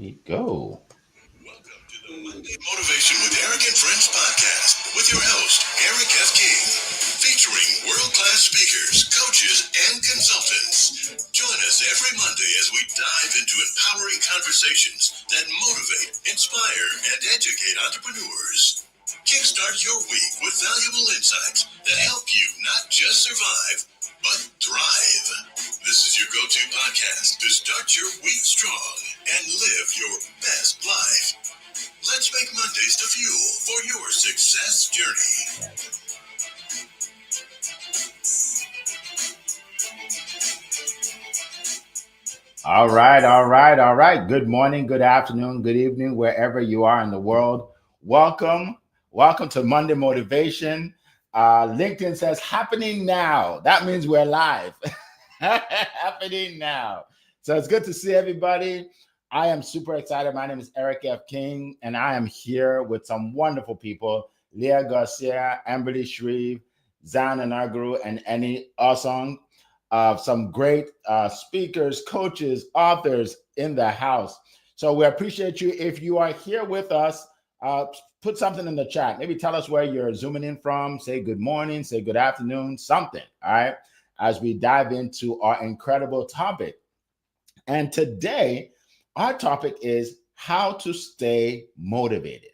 We go. Welcome to the Monday Motivation with Eric and Friends podcast with your host, Eric F. King, featuring world-class speakers, coaches, and consultants. Join us every Monday as we dive into empowering conversations that motivate, inspire, and educate entrepreneurs. Kickstart your week with valuable insights that help you not just survive, but thrive. This is your go-to podcast to start your week strong and live your best life. Let's make Mondays the fuel for your success journey. All right. Good morning, good afternoon, good evening, wherever you are in the world. Welcome. Welcome to Monday Motivation. LinkedIn says happening now. That means we're live. Happening now. So it's good to see everybody. I am super excited. My name is Eric F. King, and I am here with some wonderful people. Leah Garcia, Amberly Shreve, Zan Anaguru, and Annie Osong. Some great speakers, coaches, authors in the house. So we appreciate you. If you are here with us, put something in the chat. Maybe tell us where you're zooming in from. Say good morning, say good afternoon, something. All right. As we dive into our incredible topic. And today, our topic is how to stay motivated.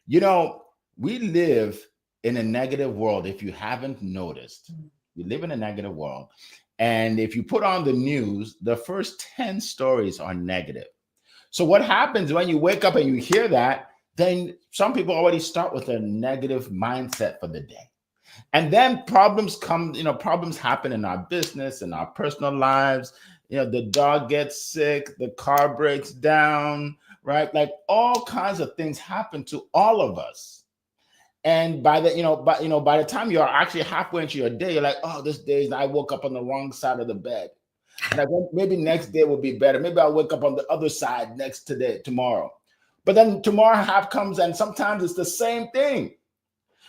You know, we live in a negative world. If you haven't noticed, we live in a negative world. And if you put on the news, the first 10 stories are negative. So what happens when you wake up and you hear that, then some people already start with a negative mindset for the day. And then problems come, problems happen in our business, in our personal lives. The dog gets sick, the car breaks down, right? Like all kinds of things happen to all of us. And by the time you're actually halfway into your day, you're like, oh, this day I woke up on the wrong side of the bed. And I think maybe next day will be better. Maybe I'll wake up on the other side tomorrow. But then tomorrow half comes and sometimes it's the same thing.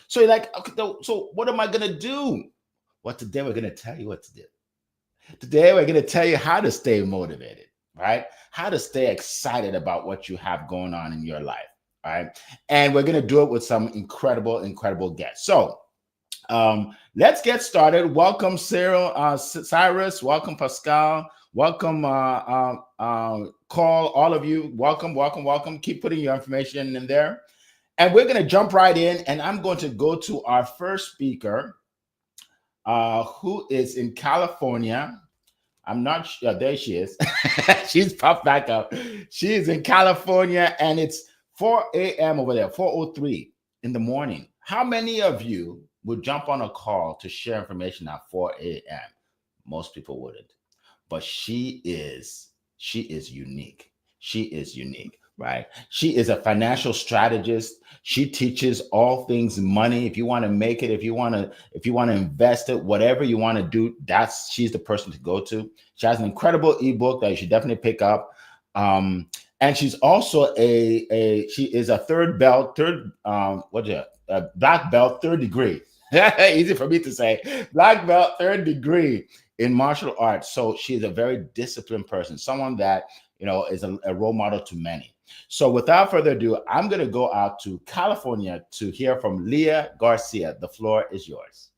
So you're like, okay, so what am I going to do? Well, today we're going to tell you what to do. Today we're going to tell you how to stay motivated, right? How to stay excited about what you have going on in your life. All right. And we're going to do it with some incredible guests. So let's get started. Welcome, Cyrus. Welcome, Pascal. Welcome, Call, all of you. Welcome. Keep putting your information in there. And we're going to jump right in. And I'm going to go to our first speaker, who is in California. I'm not sure. There she is. She's popped back up. She is in California, and it's 4 a.m. over there, 4:03 in the morning. How many of you would jump on a call to share information at 4 a.m.? Most people wouldn't. But she is unique. She is unique, right? She is a financial strategist. She teaches all things money. If you want to make it, if you want to invest it, whatever you want to do, she's the person to go to. She has an incredible ebook that you should definitely pick up. And she's also she is a black belt, third degree. Easy for me to say. Black belt, third degree in martial arts. So she's a very disciplined person, someone that, is a role model to many. So without further ado, I'm going to go out to California to hear from Leah Garcia. The floor is yours.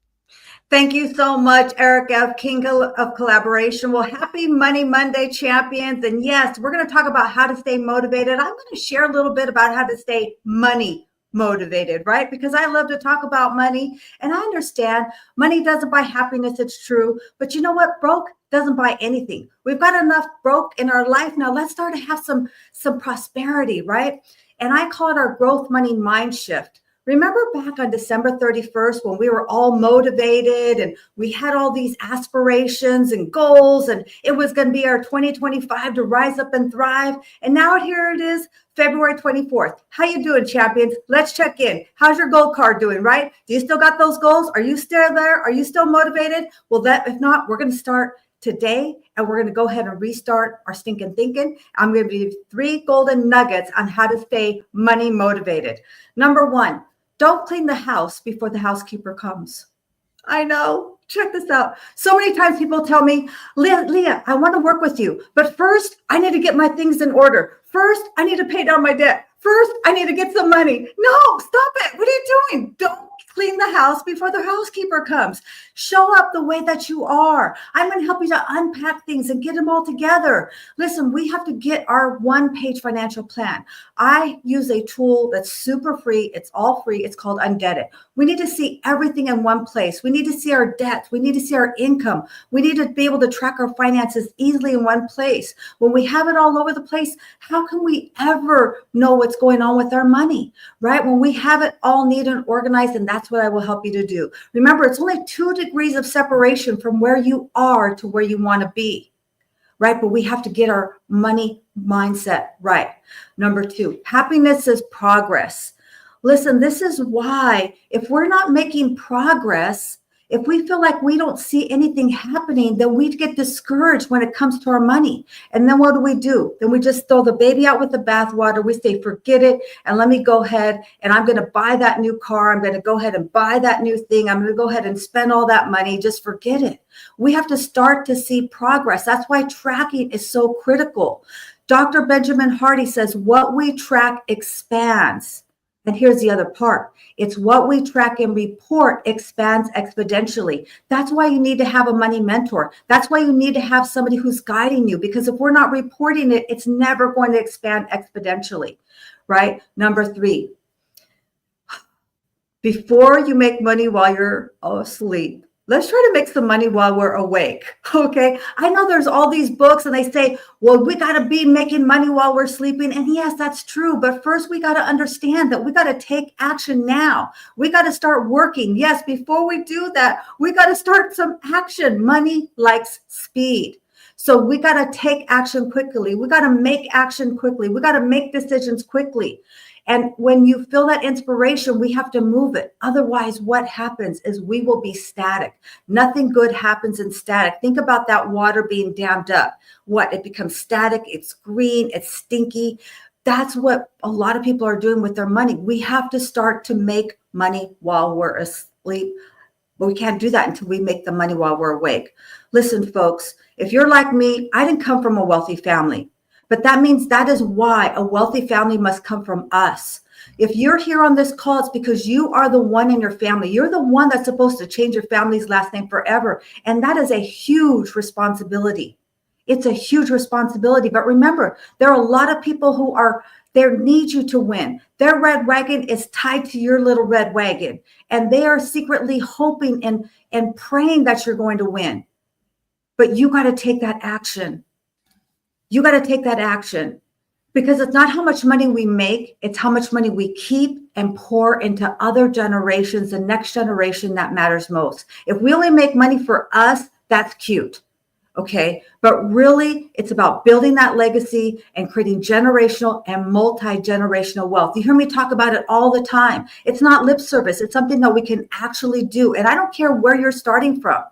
Thank you so much, Eric F. King of Collaboration. Well, happy Money Monday, champions. And yes, we're going to talk about how to stay motivated. I'm going to share a little bit about how to stay money motivated, right? Because I love to talk about money, and I understand money doesn't buy happiness. It's true. But you know what? Broke doesn't buy anything. We've got enough broke in our life. Now let's start to have some prosperity, right? And I call it our growth money mind shift. Remember back on December 31st when we were all motivated and we had all these aspirations and goals, and it was going to be our 2025 to rise up and thrive. And now here it is, February 24th. How you doing, champions? Let's check in. How's your goal card doing, right? Do you still got those goals? Are you still there? Are you still motivated? Well, if not, we're going to start today, and we're going to go ahead and restart our stinking thinking. I'm going to give you 3 golden nuggets on how to stay money motivated. Number 1, don't clean the house before the housekeeper comes. I know. Check this out. So many times people tell me, Leah, I want to work with you, but first I need to get my things in order. First, I need to pay down my debt. First, I need to get some money. No, stop it. What are you doing? Don't clean the house before the housekeeper comes. Show up the way that you are. I'm going to help you to unpack things and get them all together. Listen, we have to get our one-page financial plan. I use a tool that's super free. It's all free. It's called Undead It. We need to see everything in one place. We need to see our debts. We need to see our income. We need to be able to track our finances easily in one place. When we have it all over the place, how can we ever know what's going on with our money, right? When we have it all neat and organized, and that's what I will help you to do. Remember, it's only 2 degrees of separation from where you are to where you want to be, right? But we have to get our money mindset right. Number 2, happiness is progress. Listen, this is why if we're not making progress, if we feel like we don't see anything happening, then we get discouraged when it comes to our money. And then what do? Then we just throw the baby out with the bathwater. We say, forget it. And let me go ahead and I'm going to buy that new car. I'm going to go ahead and buy that new thing. I'm going to go ahead and spend all that money. Just forget it. We have to start to see progress. That's why tracking is so critical. Dr. Benjamin Hardy says, what we track expands. And here's the other part. It's what we track and report expands exponentially. That's why you need to have a money mentor. That's why you need to have somebody who's guiding you, because if we're not reporting it, it's never going to expand exponentially, right? Number 3, before you make money while you're asleep, let's try to make some money while we're awake. Okay. I know there's all these books and they say, well, we got to be making money while we're sleeping. And yes, that's true. But first, we got to understand that we got to take action now. We got to start working. Yes. Before we do that, we got to start some action. Money likes speed. So we got to take action quickly. We got to make action quickly. We got to make decisions quickly. And when you feel that inspiration, we have to move it. Otherwise, what happens is we will be static. Nothing good happens in static. Think about that water being dammed up. What? It becomes static. It's green. It's stinky. That's what a lot of people are doing with their money. We have to start to make money while we're asleep. But we can't do that until we make the money while we're awake. Listen, folks, if you're like me, I didn't come from a wealthy family. But that means that is why a wealthy family must come from us. If you're here on this call, it's because you are the one in your family. You're the one that's supposed to change your family's last name forever. And that is a huge responsibility. It's a huge responsibility. But remember, there are a lot of people who need you to win. Their red wagon is tied to your little red wagon. And they are secretly hoping and praying that you're going to win. But you got to take that action. You got to take that action, because it's not how much money we make. It's how much money we keep and pour into other generations, the next generation, that matters most. If we only make money for us, that's cute. Okay. But really, it's about building that legacy and creating generational and multi-generational wealth. You hear me talk about it all the time. It's not lip service. It's something that we can actually do. And I don't care where you're starting from.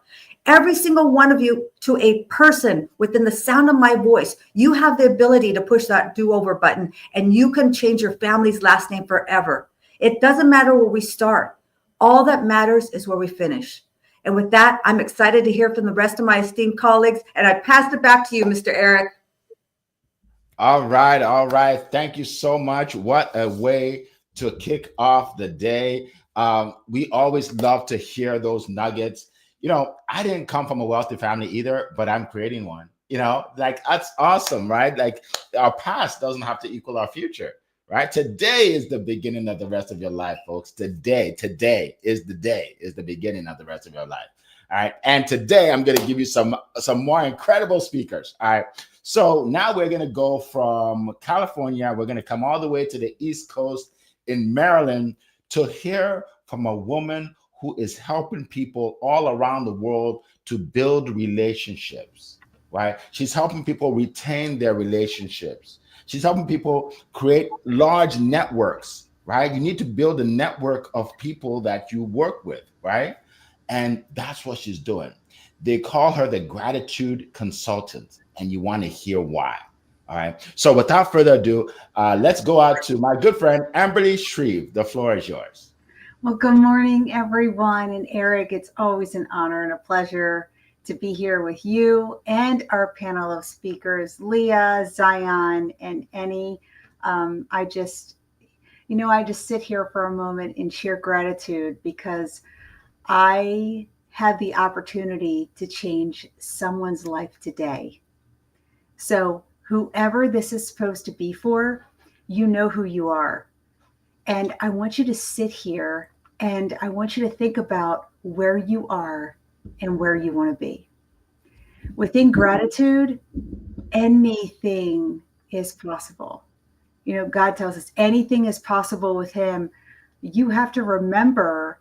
Every single one of you, to a person within the sound of my voice, you have the ability to push that do-over button, and you can change your family's last name forever. It doesn't matter where we start. All that matters is where we finish. And with that, I'm excited to hear from the rest of my esteemed colleagues, and I pass it back to you, Mr. Eric. All right. All right. Thank you so much. What a way to kick off the day. We always love to hear those nuggets. I didn't come from a wealthy family either, but I'm creating one. Like, that's awesome, right? Like, our past doesn't have to equal our future, right? Today is the beginning of the rest of your life, folks. Today is the beginning of the rest of your life. All right. And today I'm going to give you some more incredible speakers. All right. So now we're going to go from California. We're going to come all the way to the East Coast in Maryland to hear from a woman who is helping people all around the world to build relationships, right? She's helping people retain their relationships. She's helping people create large networks, right? You need to build a network of people that you work with, right? And that's what she's doing. They call her the gratitude consultant, and you want to hear why. All right. So without further ado, let's go out to my good friend, Amberly Shreve. The floor is yours. Well, good morning, everyone. And Eric, it's always an honor and a pleasure to be here with you and our panel of speakers, Leah, Zion, and Annie. I just, I just sit here for a moment in sheer gratitude because I had the opportunity to change someone's life today. So, whoever this is supposed to be for, you know who you are. And I want you to sit here and I want you to think about where you are and where you want to be. Within gratitude, anything is possible. God tells us anything is possible with Him. You have to remember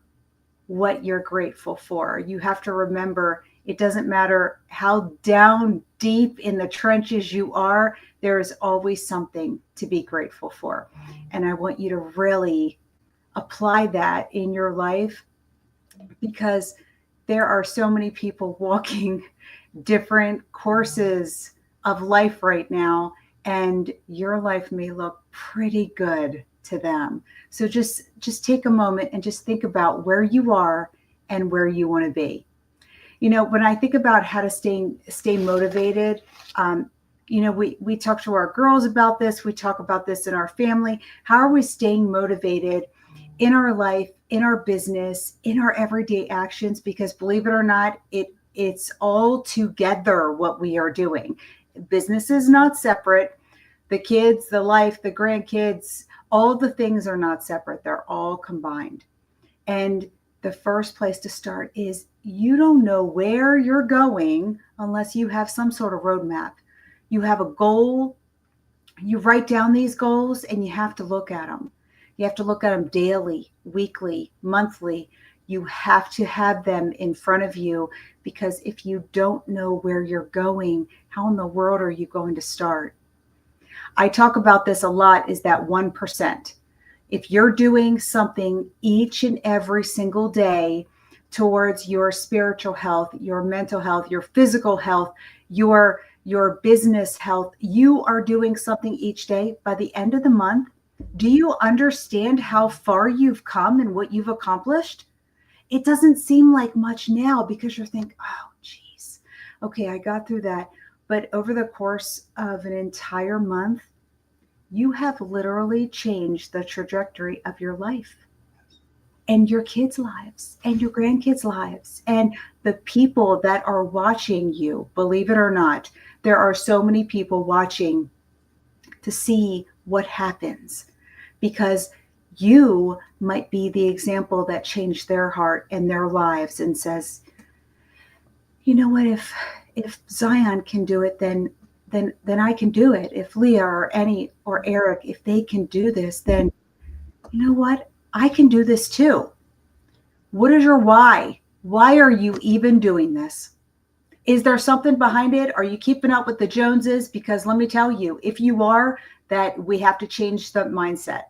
what you're grateful for. You have to remember it doesn't matter how down deep in the trenches you are, there is always something to be grateful for. And I want you to really apply that in your life because there are so many people walking different courses of life right now, and your life may look pretty good to them. So just take a moment and just think about where you are and where you want to be. When I think about how to stay motivated, we talk to our girls about this. We talk about this in our family. How are we staying motivated in our life, in our business, in our everyday actions? Because believe it or not, it's all together what we are doing. Business is not separate. The kids, the life, the grandkids, all the things are not separate. They're all combined. And the first place to start is you don't know where you're going unless you have some sort of roadmap. You have a goal, you write down these goals, and you have to look at them. You have to look at them daily, weekly, monthly. You have to have them in front of you because if you don't know where you're going, how in the world are you going to start? I talk about this a lot, is that 1%. If you're doing something each and every single day towards your spiritual health, your mental health, your physical health, your business health, you are doing something each day. By the end of the month, do you understand how far you've come and what you've accomplished? It doesn't seem like much now because you're thinking, oh, geez, okay, I got through that. But over the course of an entire month, you have literally changed the trajectory of your life and your kids' lives and your grandkids' lives and the people that are watching you. Believe it or not, there are so many people watching to see what happens because you might be the example that changed their heart and their lives and says, you know what, if Zion can do it, then I can do it. If Leah or Annie or Eric, if they can do this, then you know what? I can do this too. What is your why? Why are you even doing this? Is there something behind it? Are you keeping up with the Joneses? Because let me tell you, if you are, that we have to change the mindset.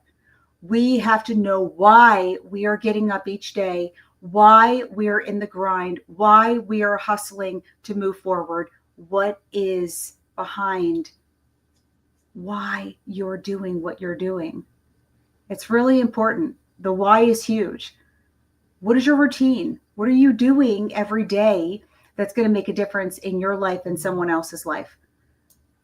We have to know why we are getting up each day, why we're in the grind, why we are hustling to move forward. What is behind why you're doing what you're doing? It's really important. The why is huge. What is your routine? What are you doing every day that's going to make a difference in your life and someone else's life?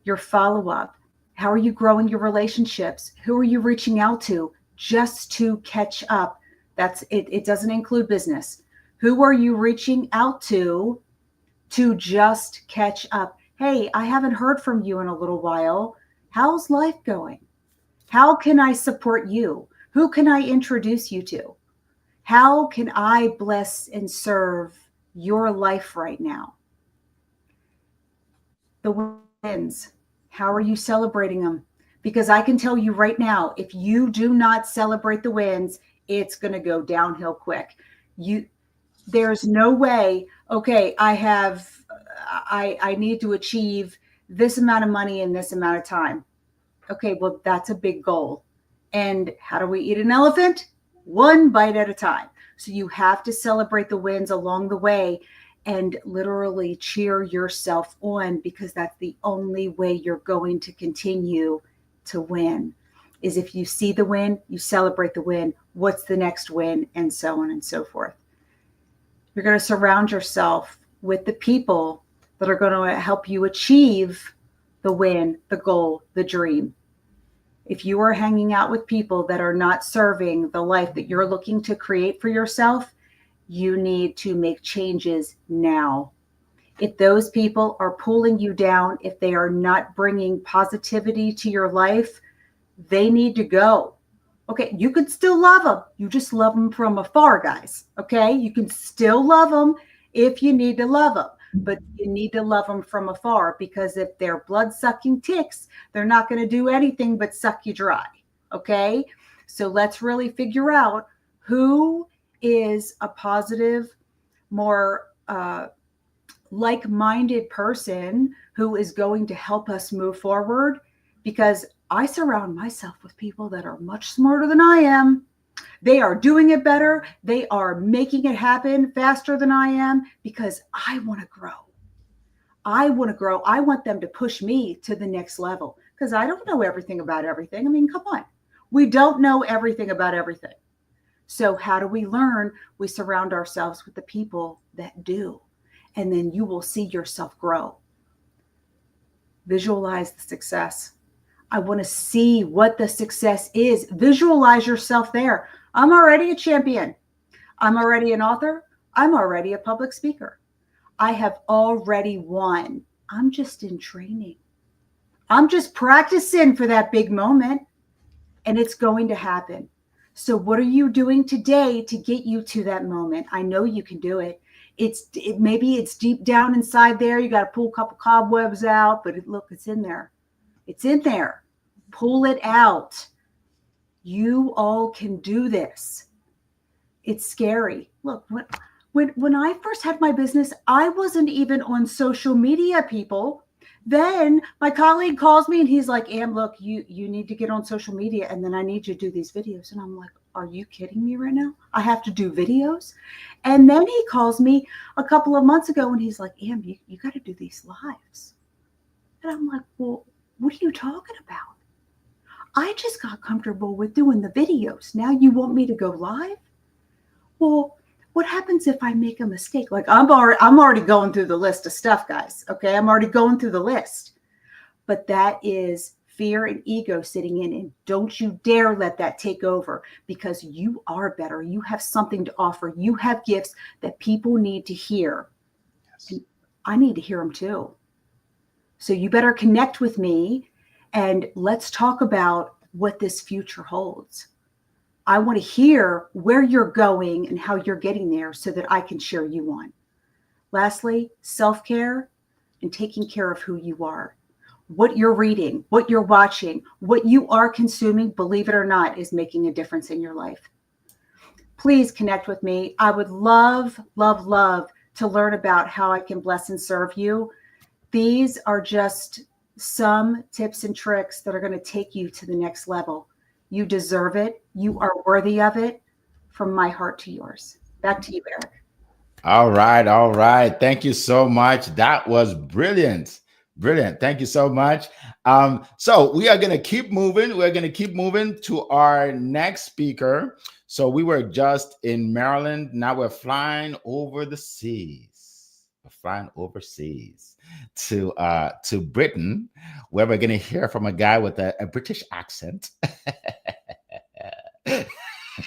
Your follow-up. How are you growing your relationships? Who are you reaching out to just to catch up? That's it. It doesn't include business. Who are you reaching out to just catch up? Hey, I haven't heard from you in a little while. How's life going? How can I support you? Who can I introduce you to? How can I bless and serve your life right now? The wins. How are you celebrating them? Because I can tell you right now, if you do not celebrate the wins, it's going to go downhill quick. There's no way, okay, I need to achieve this amount of money in this amount of time. Okay, well, that's a big goal. And how do we eat an elephant? One bite at a time. So you have to celebrate the wins along the way and literally cheer yourself on because that's the only way you're going to continue to win. Is if you see the win, you celebrate the win. What's the next win? And so on and so forth. You're going to surround yourself with the people that are going to help you achieve the win, the goal, the dream. If you are hanging out with people that are not serving the life that you're looking to create for yourself, you need to make changes now. If those people are pulling you down, if they are not bringing positivity to your life, they need to go. Okay, you could still love them. You just love them from afar, guys. Okay, you can still love them if you need to love them, but you need to love them from afar, because if they're blood sucking ticks, they're not going to do anything but suck you dry. Okay, so let's really figure out who is a positive, more like-minded person who is going to help us move forward, because I surround myself with people that are much smarter than I am. They are doing it better. They are making it happen faster than I am, because I want to grow. I want to grow. I want them to push me to the next level, because I don't know everything about everything. I mean, come on. We don't know everything about everything. So how do we learn? We surround ourselves with the people that do. And then you will see yourself grow. Visualize the success. I want to see what the success is. Visualize yourself there. I'm already a champion. I'm already an author. I'm already a public speaker. I have already won. I'm just in training. I'm just practicing for that big moment, and it's going to happen. So what are you doing today to get you to that moment? I know you can do it. Maybe it's deep down inside there. You got to pull a couple cobwebs out, but look, it's in there. It's in there. Pull it out. You all can do this. It's scary. Look, when I first had my business, I wasn't even on social media, people. Then my colleague calls me and he's like, Am, look, you need to get on social media, and then I need you to do these videos. And I'm like, are you kidding me right now? I have to do videos? And then he calls me a couple of months ago and he's like, Am, you got to do these lives. And I'm like, well, what are you talking about? I just got comfortable with doing the videos. Now you want me to go live? Well, what happens if I make a mistake? Like I'm already going through the list of stuff, guys. Okay, I'm already going through the list. But that is fear and ego sitting in, and don't you dare let that take over, because you are better. You have something to offer. You have gifts that people need to hear. Yes. And I need to hear them too. So you better connect with me and let's talk about what this future holds. I want to hear where you're going and how you're getting there so that I can cheer you on. Lastly, self-care and taking care of who you are. What you're reading, what you're watching, what you are consuming, believe it or not, is making a difference in your life. Please connect with me. I would love, love, love to learn about how I can bless and serve you. These are just some tips and tricks that are going to take you to the next level. You deserve it. You are worthy of it. From my heart to yours. Back to you, Eric. All right. All right. Thank you so much. That was brilliant. Brilliant. Thank you so much. So we are going to keep moving. We're going to keep moving to our next speaker. So we were just in Maryland. Now we're flying over the seas. We're flying overseas to Britain, where we're going to hear from a guy with a British accent.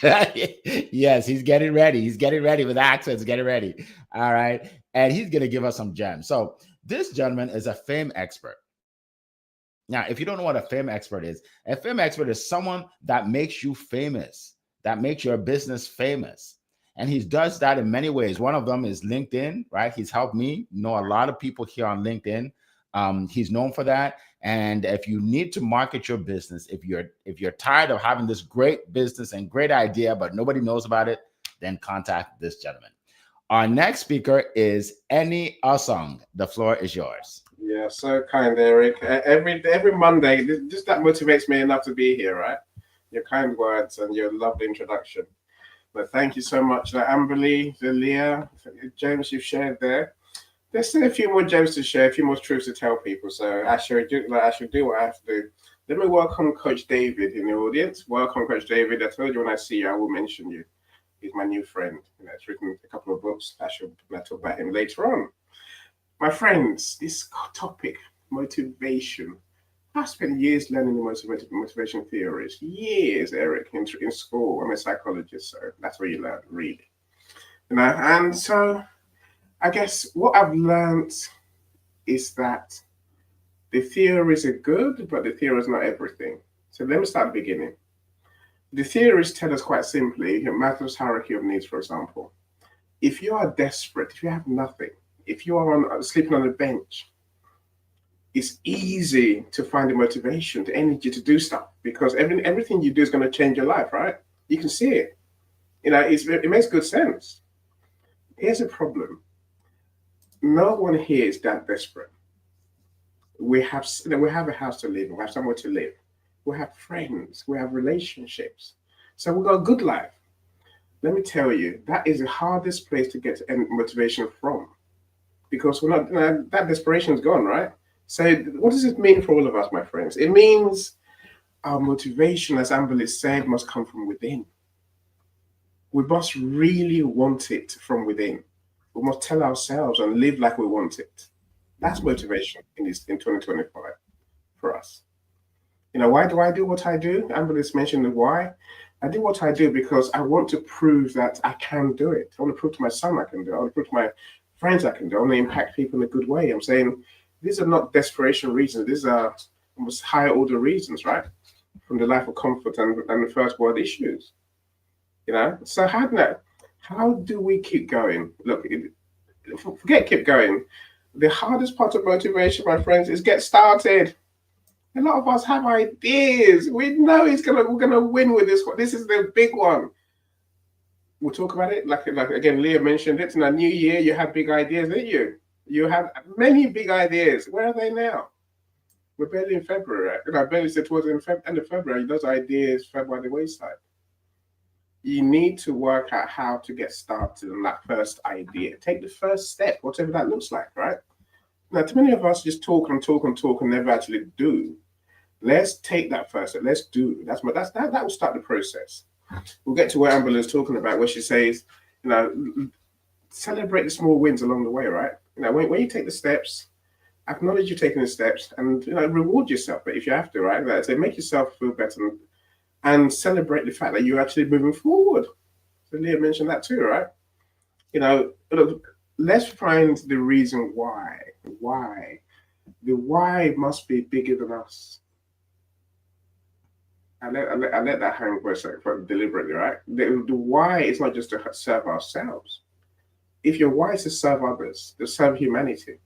Yes, he's getting ready. He's getting ready with accents. Getting ready. All right. And he's going to give us some gems. So this gentleman is a fame expert. Now, if you don't know what a fame expert is someone that makes you famous, that makes your business famous. And he does that in many ways. One of them is LinkedIn, right? He's helped me know a lot of people here on LinkedIn. He's known for that. And if you need to market your business, if you're tired of having this great business and great idea, but nobody knows about it, then contact this gentleman. Our next speaker is Eni Osong. The floor is yours. Yeah, so kind, Eric. Every Monday, just that motivates me enough to be here, right? Your kind words and your lovely introduction. But thank you so much, Amberly, Leah, James, you've shared there. There's still a few more gems to share, a few more truths to tell people. So I should do what I have to do. Let me welcome Coach David in the audience. Welcome, Coach David. I told you when I see you, I will mention you. He's my new friend. He's written a couple of books. I should talk about him later on. My friends, this topic, motivation. I spent years learning the motivation theories. Years, Eric, in school. I'm a psychologist, so that's where you learn, really. And so I guess what I've learned is that the theories are good, but the theory is not everything. So let me start at the beginning. The theories tell us quite simply, Maslow's hierarchy of needs, for example. If you are desperate, if you have nothing, if you are sleeping on a bench, it's easy to find the motivation, the energy to do stuff because everything you do is going to change your life, right? You can see it. It makes good sense. Here's a problem. No one here is that desperate. We have a house to live in, we have somewhere to live, we have friends, we have relationships, so we've got a good life. Let me tell you, that is the hardest place to get motivation from because we're not that desperation is gone, right? So what does it mean for all of us, my friends? It means our motivation, as Amberly said, must come from within. We must really want it from within. We must tell ourselves and live like we want it. That's motivation in 2025 for us. Why do I do what I do? Amberly's mentioned the why. I do what I do because I want to prove that I can do it. I want to prove to my son I can do it. I want to prove to my friends I can do it. I want to impact people in a good way. I'm saying these are not desperation reasons. These are almost higher order reasons, right? From the life of comfort and the first world issues. So how do we keep going? Look, forget keep going. The hardest part of motivation, my friends, is get started. A lot of us have ideas. We know we're gonna win with this one. This is the big one. We'll talk about it. Like again, Leah mentioned it. In a new year, you had big ideas, didn't you? You had many big ideas. Where are they now? We're barely in February. I barely said towards the end of February. Those ideas fell by the wayside. You need to work out how to get started on that first idea. Take the first step, whatever that looks like, right? Now, too many of us just talk and talk and talk and never actually do. Let's take that first step. Let's do. That will start the process. We'll get to what Amber is talking about, where she says, celebrate the small wins along the way, right? When you take the steps, acknowledge you're taking the steps, and reward yourself. But if you have to, right? So make yourself feel better and celebrate the fact that you're actually moving forward. So Leah mentioned that too, right? Look, let's find the reason why. Why? The why must be bigger than us. I let that hang for a second, deliberately, right? The why is not just to serve ourselves. If your why is to serve others, to serve humanity,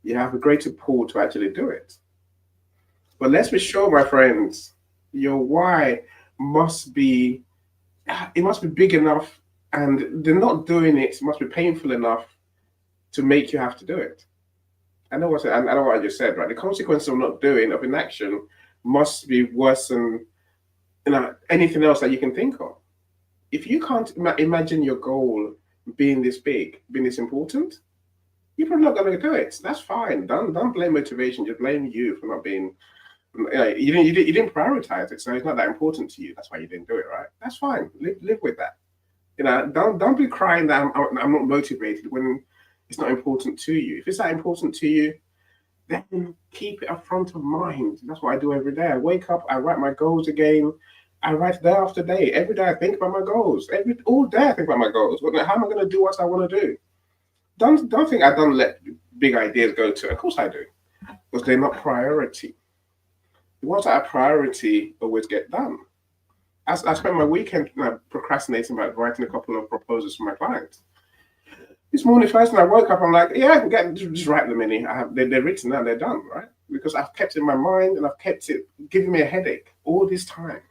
you have a greater pull to actually do it. But let's be sure, my friends, your why must be big enough, and the not doing it must be painful enough to make you have to do it. I know what I just said, right? The consequence of not doing, of inaction, must be worse than anything else that you can think of. If you can't imagine your goal being this big, being this important, you're probably not going to do it. That's fine. Don't blame motivation. Just blame you for not being. You didn't prioritize it, so it's not that important to you. That's why you didn't do it, right? That's fine. Live with that. Don't be crying that I'm not motivated when it's not important to you. If it's that important to you, then keep it up front of mind. That's what I do every day. I wake up, I write my goals again. I write day after day. Every day I think about my goals. All day I think about my goals. How am I going to do what I want to do? Don't think I don't let big ideas go to. Of course I do, because they're not priority. The ones that are priority always get done. I spent my weekend procrastinating about writing a couple of proposals for my clients. This morning, first when I woke up, I'm like, yeah, just write them in. They're written now, they're done, right? Because I've kept it in my mind and I've kept it giving me a headache all this time.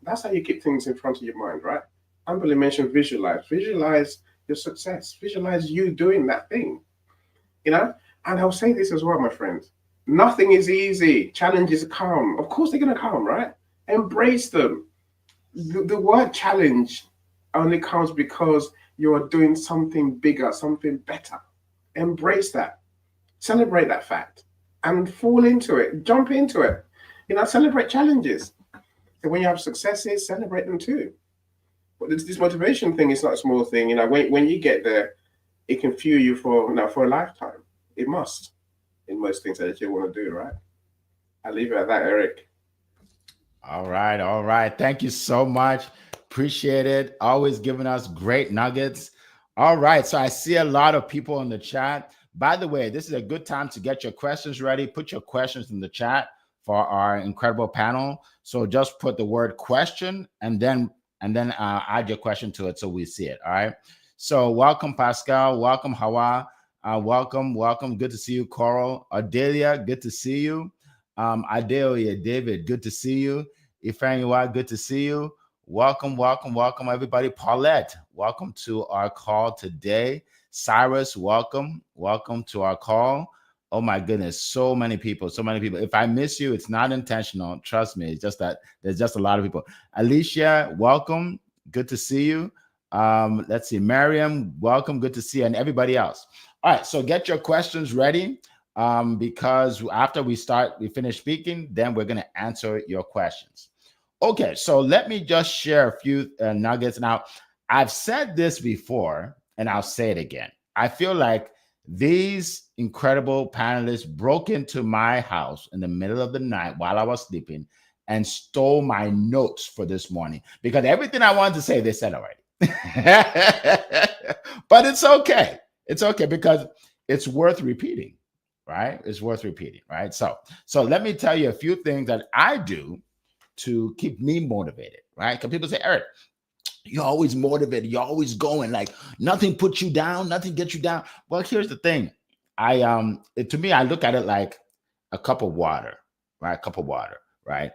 That's how you keep things in front of your mind, right? Amberly mentioned visualize. Visualize your success. Visualize you doing that thing. And I'll say this as well, my friends. Nothing is easy. Challenges come. Of course they're going to come, right? Embrace them. The word challenge only comes because you are doing something bigger, something better. Embrace that. Celebrate that fact and fall into it. Jump into it. Celebrate challenges. And when you have successes, celebrate them too. But this motivation thing is not a small thing. When you get there, it can fuel you for a lifetime. It must in most things that you want to do, right? I'll leave it at that, Eric. All right, all right. Thank you so much. Appreciate it. Always giving us great nuggets. All right, so I see a lot of people in the chat. By the way, this is a good time to get your questions ready. Put your questions in the chat for our incredible panel. So just put the word question and then add your question to it so we see it. All right. So welcome, Pascal. Welcome, Hawa. Welcome. Good to see you, Coral. Adelia, good to see you. Adelia, David, good to see you. Ifeanyiwa, good to see you. Welcome, everybody. Paulette, welcome to our call today. Cyrus, welcome to our call. Oh my goodness, so many people. If I miss you, it's not intentional. Trust me. It's just that there's just a lot of people. Alicia, welcome. Good to see you. Let's see. Miriam, welcome. Good to see you. And everybody else. All right. So get your questions ready because after we finish speaking, then we're going to answer your questions. Okay. So let me just share a few nuggets. Now, I've said this before and I'll say it again. I feel like these incredible panelists broke into my house in the middle of the night while I was sleeping and stole my notes for this morning because everything I wanted to say, they said already. But it's okay. It's okay because it's worth repeating, right? It's worth repeating, right? So let me tell you a few things that I do to keep me motivated, right? Because people say, Eric, you're always motivated. You're always going. Like nothing puts you down. Nothing gets you down. Well, here's the thing. To me, I look at it like a cup of water, right? A cup of water, right?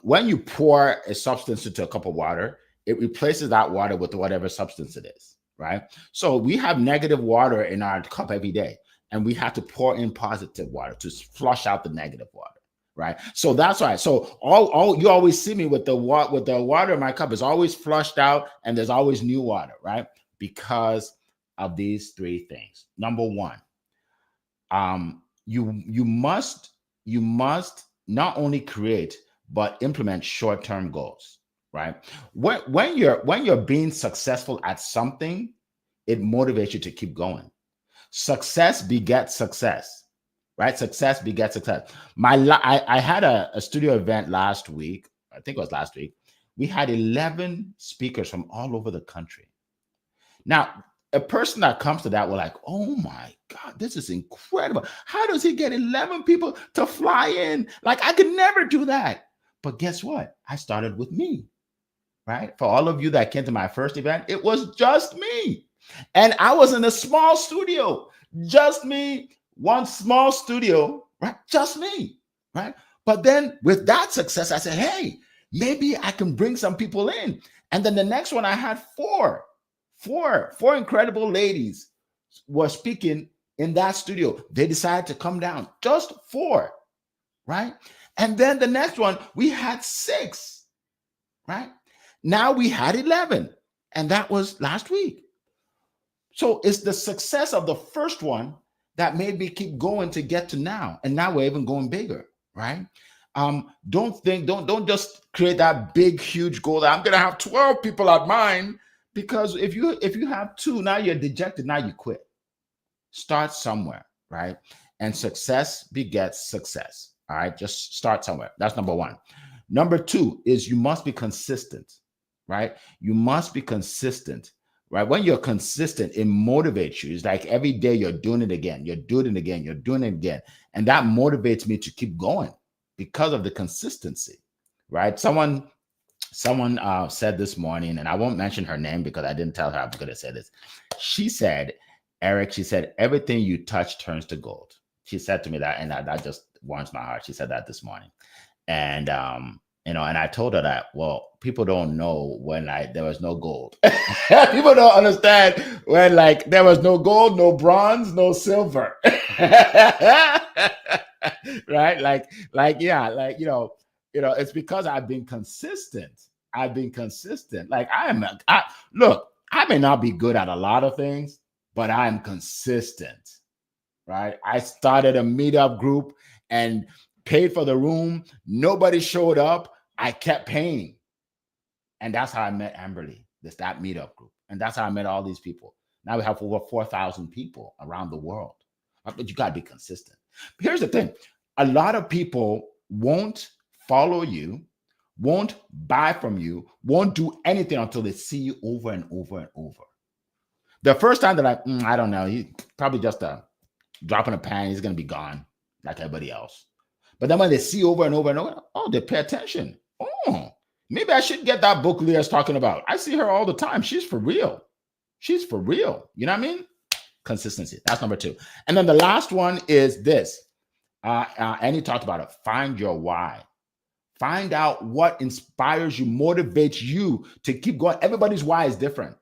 When you pour a substance into a cup of water, it replaces that water with whatever substance it is, right? So we have negative water in our cup every day, and we have to pour in positive water to flush out the negative water. Right. So that's why. So all you always see me with the water in my cup is always flushed out and there's always new water, right? Because of these three things. Number one, you must not only create but implement short-term goals, right? When you're being successful at something, it motivates you to keep going. Success begets success. Right? Success begets success. I had a studio event last week. I think it was last week. We had 11 speakers from all over the country. Now, a person that comes to that will like, oh my God, this is incredible. How does he get 11 people to fly in? Like, I could never do that. But guess what? I started with me, right? For all of you that came to my first event, it was just me. And I was in a small studio, just me, one small studio, right? Just me, right? But then with that success, I said, hey, maybe I can bring some people in. And then the next one, I had four incredible ladies were speaking in that studio. They decided to come down, just four, right? And then the next one, we had six, right? Now we had 11, and that was last week. So it's the success of the first one that made me keep going to get to now. And now we're even going bigger, right? Don't just create that big, huge goal that I'm gonna have 12 people at mine. Because if you have two, now you're dejected, now you quit. Start somewhere, right? And success begets success. All right, just start somewhere. That's number one. Number two is you must be consistent, right? You must be consistent, right? When you're consistent, it motivates you. It's like every day you're doing it again, you're doing it again, you're doing it again. And that motivates me to keep going because of the consistency, right? Someone said this morning, and I won't mention her name because I didn't tell her I was going to say this. She said, Eric, she said, everything you touch turns to gold. She said to me that, and that just warms my heart. She said that this morning. And, and I told her that, well, people don't know when there was no gold. People don't understand when there was no gold, no bronze, no silver. Right? It's because I've been consistent. Like look, I may not be good at a lot of things, but I'm consistent, right? I started a meetup group and paid for the room. Nobody showed up. I kept paying. And that's how I met Amberly, that meetup group. And that's how I met all these people. Now we have over 4,000 people around the world. But you got to be consistent. But here's the thing. A lot of people won't follow you, won't buy from you, won't do anything until they see you over and over and over. The first time they're like, I don't know, he probably just a drop in a pan, he's going to be gone like everybody else. But then when they see over and over and over, oh, they pay attention. Oh, maybe I should get that book Leah's talking about. I see her all the time. She's for real. She's for real. You know what I mean? Consistency. That's number 2. And then the last one is this. And he talked about it. Find your why. Find out what inspires you, motivates you to keep going. Everybody's why is different.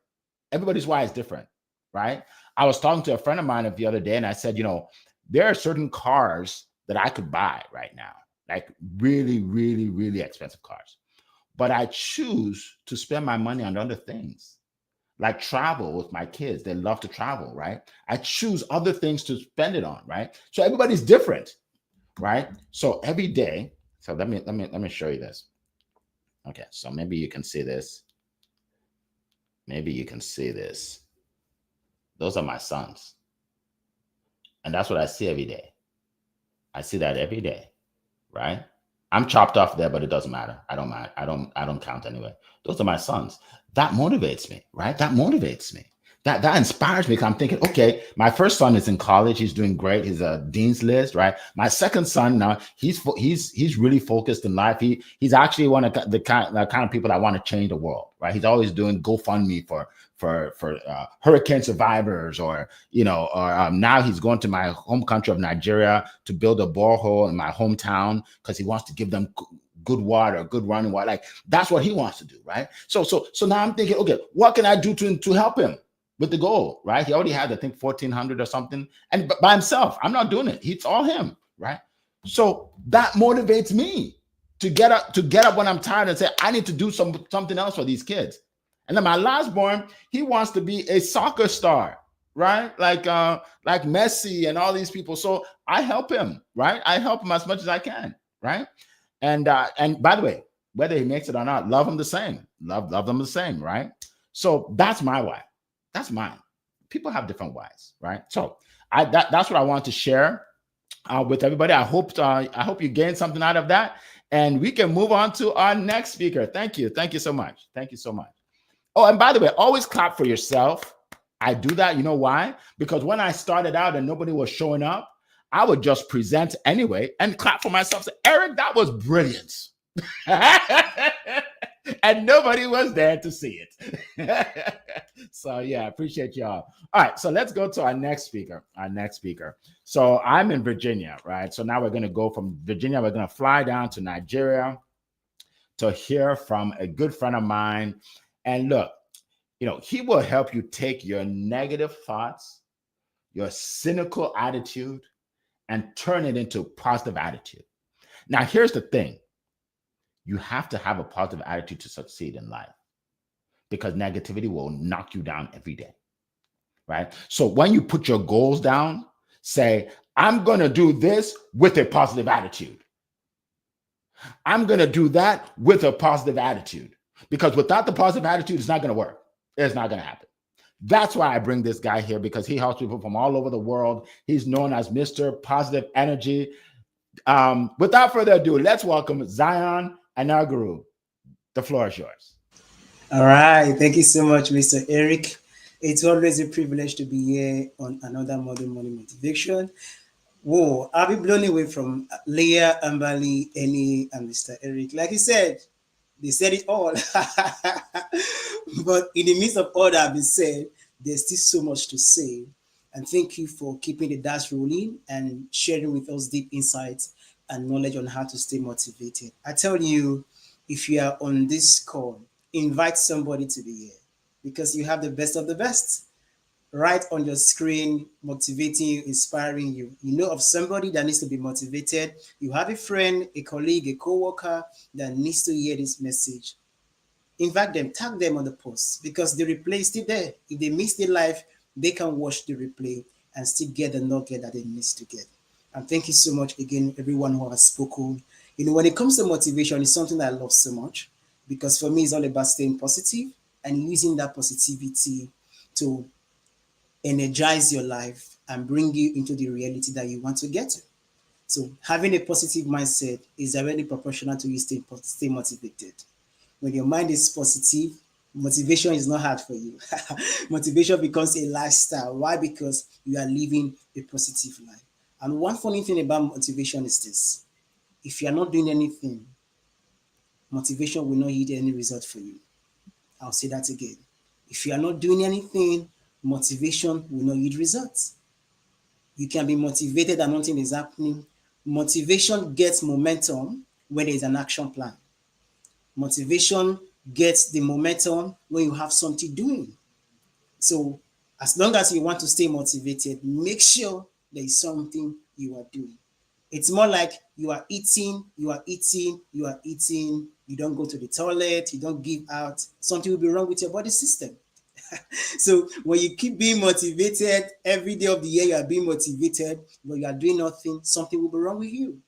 Everybody's why is different, right? I was talking to a friend of mine the other day, and I said, there are certain cars that I could buy right now, like really, really, really expensive cars. But I choose to spend my money on other things, like travel with my kids. They love to travel, right? I choose other things to spend it on, right? So everybody's different, right? So every day, so let me show you this. Okay, so maybe you can see this. Maybe you can see this. Those are my sons. And that's what I see every day. I see that every day, right? I'm chopped off there, but it doesn't matter. I don't mind. I don't count anyway. Those are my sons. That motivates me, right? That motivates me. That inspires me because I'm thinking, okay, my first son is in college. He's doing great. He's a dean's list, right? My second son now, he's really focused in life. He's actually one of the kind of people that want to change the world, right? He's always doing GoFundMe for hurricane survivors, or now he's going to my home country of Nigeria to build a borehole in my hometown because he wants to give them good water, good running water. Like that's what he wants to do, right? So now I'm thinking, okay, what can I do to help him with the goal, right? He already had, I think, 1,400 or something, and by himself. I'm not doing it. It's all him, right? So that motivates me to get up when I'm tired and say, I need to do something else for these kids. And then my last born, he wants to be a soccer star, right? Like Messi and all these people. So I help him, right? I help him as much as I can, right? And by the way, whether he makes it or not, love him the same. Love them the same, right? So that's my why. That's mine. People have different whys, right? So that's what I want to share with everybody. I hope you gained something out of that, and we can move on to our next speaker. Thank you so much. Thank you so much. Oh, and by the way, always clap for yourself. I do that. You know why? Because when I started out and nobody was showing up, I would just present anyway and clap for myself. Say, Eric, that was brilliant. And nobody was there to see it. So yeah, I appreciate y'all. All right, so let's go to our next speaker. So I'm in Virginia, right? So now we're going to go from Virginia. We're going to fly down to Nigeria to hear from a good friend of mine. And look, he will help you take your negative thoughts, your cynical attitude, and turn it into a positive attitude. Now, here's the thing. You have to have a positive attitude to succeed in life, because negativity will knock you down every day, right? So when you put your goals down, say, I'm going to do this with a positive attitude. I'm going to do that with a positive attitude, because without the positive attitude, it's not going to work. It's not going to happen. That's why I bring this guy here, because he helps people from all over the world. He's known as Mr. Positive Energy. Without further ado, let's welcome Zion Anaguru. The floor is yours. All right. Thank you so much, Mr. Eric. It's always a privilege to be here on another Modern Money Motivation. Whoa, I'll be blown away from Leah, Ambali, Annie, and Mr. Eric. Like he said, they said it all. But in the midst of all that has been said, there's still so much to say. And thank you for keeping the dash rolling and sharing with us deep insights and knowledge on how to stay motivated. I tell you, if you are on this call, invite somebody to be here, because you have the best of the best right on your screen, motivating you, inspiring you. You know of somebody that needs to be motivated. You have a friend, a colleague, a co-worker that needs to hear this message. Invite them, tag them on the post, because the replay is still there. If they miss the live, they can watch the replay and still get the nugget that they need to get. And thank you so much again, everyone who has spoken. When it comes to motivation, it's something that I love so much, because for me, it's all about staying positive and using that positivity to energize your life and bring you into the reality that you want to get to. So having a positive mindset is directly proportional to you stay motivated. When your mind is positive, motivation is not hard for you. Motivation becomes a lifestyle. Why? Because you are living a positive life. And one funny thing about motivation is this: if you are not doing anything, motivation will not yield any result for you. I'll say that again. If you are not doing anything, motivation will not yield results. You can be motivated and nothing is happening. Motivation gets momentum when there is an action plan. Motivation gets the momentum when you have something doing. So as long as you want to stay motivated, make sure there is something you are doing. It's more like you are eating, you are eating, you are eating, you don't go to the toilet, you don't give out, something will be wrong with your body system. So when you keep being motivated every day of the year, you are being motivated, but you are doing nothing, something will be wrong with you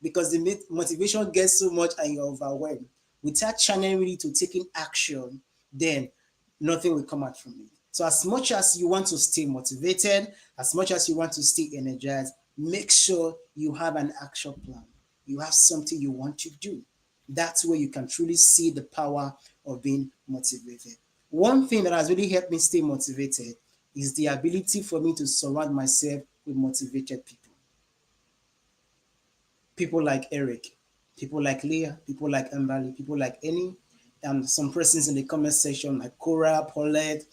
because the motivation gets so much and you're overwhelmed. Without channeling it to taking action, then nothing will come out from it. So as much as you want to stay motivated, as much as you want to stay energized, make sure you have an action plan. You have something you want to do. That's where you can truly see the power of being motivated. One thing that has really helped me stay motivated is the ability for me to surround myself with motivated people. People like Eric, people like Leah, people like Ambali, people like Annie, and some persons in the comment section like Cora, Paulette.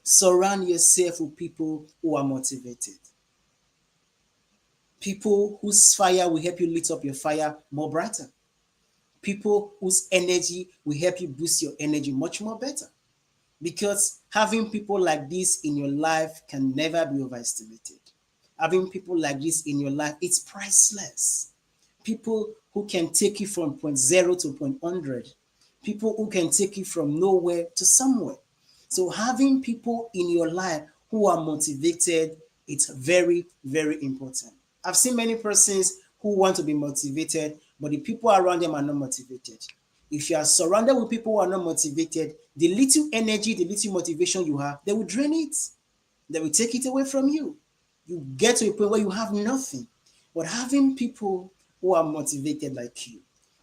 Surround yourself with people who are motivated. People whose fire will help you lit up your fire more brighter. People whose energy will help you boost your energy much more better. Because having people like this in your life can never be overestimated. Having people like this in your life, it's priceless. People who can take you from point zero to point 100. People who can take you from nowhere to somewhere. So having people in your life who are motivated, it's very, very important. I've seen many persons who want to be motivated, but the people around them are not motivated. If you are surrounded with people who are not motivated, the little energy, the little motivation you have, they will drain it. They will take it away from you. You get to a point where you have nothing. But having people who are motivated like you,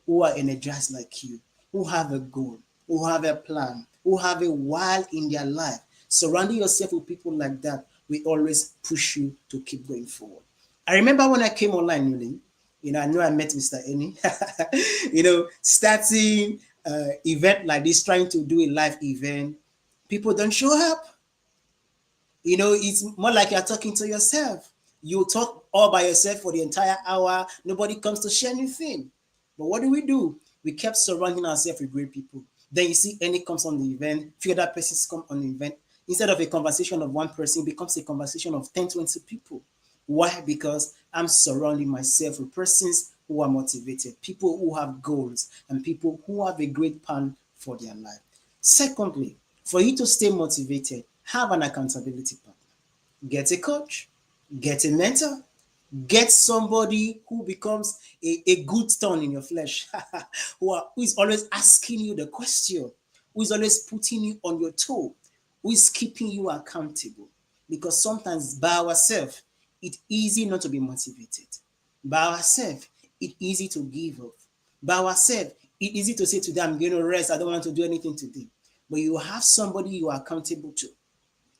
who are energized like you, who have a goal, who have a plan, who have a why in their life, surrounding yourself with people like that will always push you to keep going forward. I remember when I came online newly, I know I met Mr. Eni, starting event like this, trying to do a live event, people don't show up. It's more like you're talking to yourself. You talk all by yourself for the entire hour. Nobody comes to share anything. But what do? We kept surrounding ourselves with great people. Then you see any comes on the event, few other persons come on the event. Instead of a conversation of one person, it becomes a conversation of 10, 20 people. Why? Because I'm surrounding myself with persons who are motivated, people who have goals, and people who have a great plan for their life. Secondly, for you to stay motivated, have an accountability partner. Get a coach, get a mentor, get somebody who becomes a good thorn in your flesh, who is always asking you the question, who is always putting you on your toe, who is keeping you accountable. Because sometimes by ourselves, it's easy not to be motivated. By ourselves, it's easy to give up. By ourselves, it's easy to say today, I'm going to rest, I don't want to do anything today. But you have somebody you are accountable to,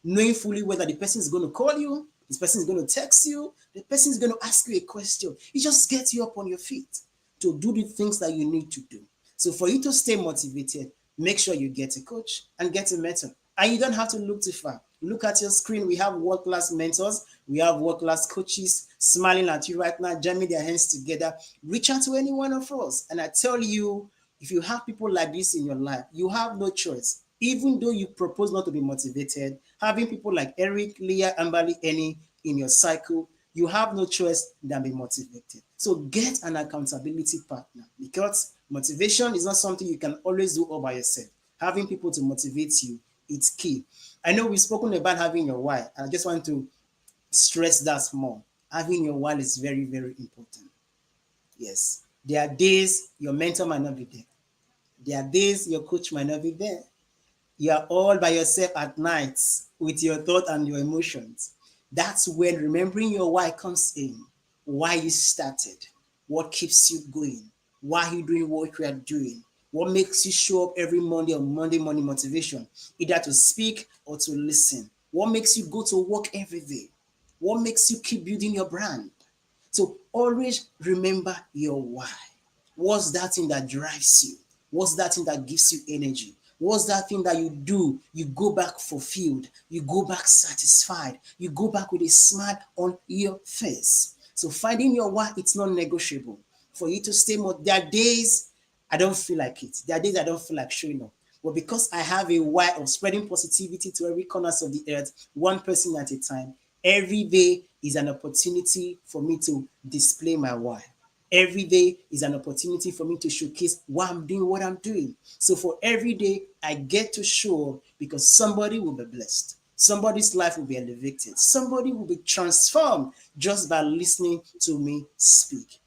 knowing fully whether the person is going to call you, this person is going to text you, the person is going to ask you a question. It just gets you up on your feet to do the things that you need to do. So for you to stay motivated, make sure you get a coach and get a mentor. And you don't have to look too far. Look at your screen. We have world-class mentors. We have world-class coaches smiling at you right now, jamming their hands together. Reach out to any one of us. And I tell you, if you have people like this in your life, you have no choice. Even though you propose not to be motivated, having people like Eric, Leah, Ambali, Annie in your cycle, you have no choice than be motivated. So get an accountability partner, because motivation is not something you can always do all by yourself. Having people to motivate you, it's key. I know we've spoken about having your why, and I just want to stress that more. Having your why is very, very important. Yes. There are days your mentor might not be there. There are days your coach might not be there. You are all by yourself at night with your thoughts and your emotions. That's when remembering your why comes in. Why you started, what keeps you going, why you doing what you are doing, what makes you show up every Monday on Monday morning motivation, either to speak or to listen. What makes you go to work every day? What makes you keep building your brand? So always remember your why. What's that thing that drives you? What's that thing that gives you energy? What's that thing that you do? You go back fulfilled. You go back satisfied. You go back with a smile on your face. So finding your why, it's not negotiable. For you to stay more, there are days I don't feel like it. There are days I don't feel like showing up. But because I have a why of spreading positivity to every corners of the earth, one person at a time, every day is an opportunity for me to display my why. Every day is an opportunity for me to showcase why I'm doing what I'm doing. So for every day, I get to show up because somebody will be blessed. Somebody's life will be elevated. Somebody will be transformed just by listening to me speak.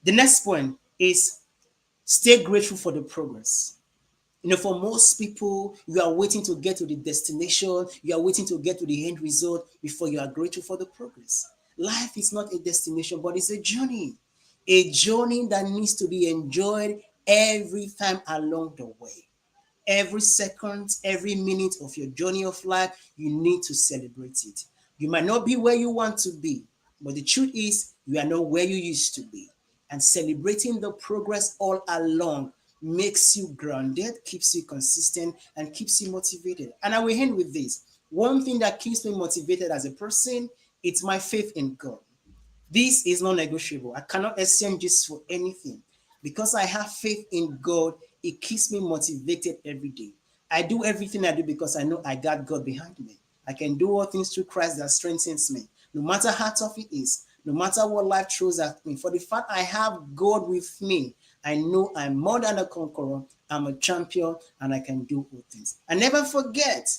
The next point is stay grateful for the progress. For most people, you are waiting to get to the destination, you are waiting to get to the end result before you are grateful for the progress. Life is not a destination, but it's a journey that needs to be enjoyed every time along the way. Every second, every minute of your journey of life, you need to celebrate it. You might not be where you want to be, but the truth is, you are not where you used to be. And celebrating the progress all along makes you grounded, keeps you consistent, and keeps you motivated. And I will end with this. One thing that keeps me motivated as a person, it's my faith in God. This is non negotiable. I cannot exchange this for anything. Because I have faith in God, it keeps me motivated every day. I do everything I do because I know I got God behind me. I can do all things through Christ that strengthens me. No matter how tough it is, no matter what life throws at me, for the fact I have God with me, I know I'm more than a conqueror, I'm a champion, and I can do all things. And never forget,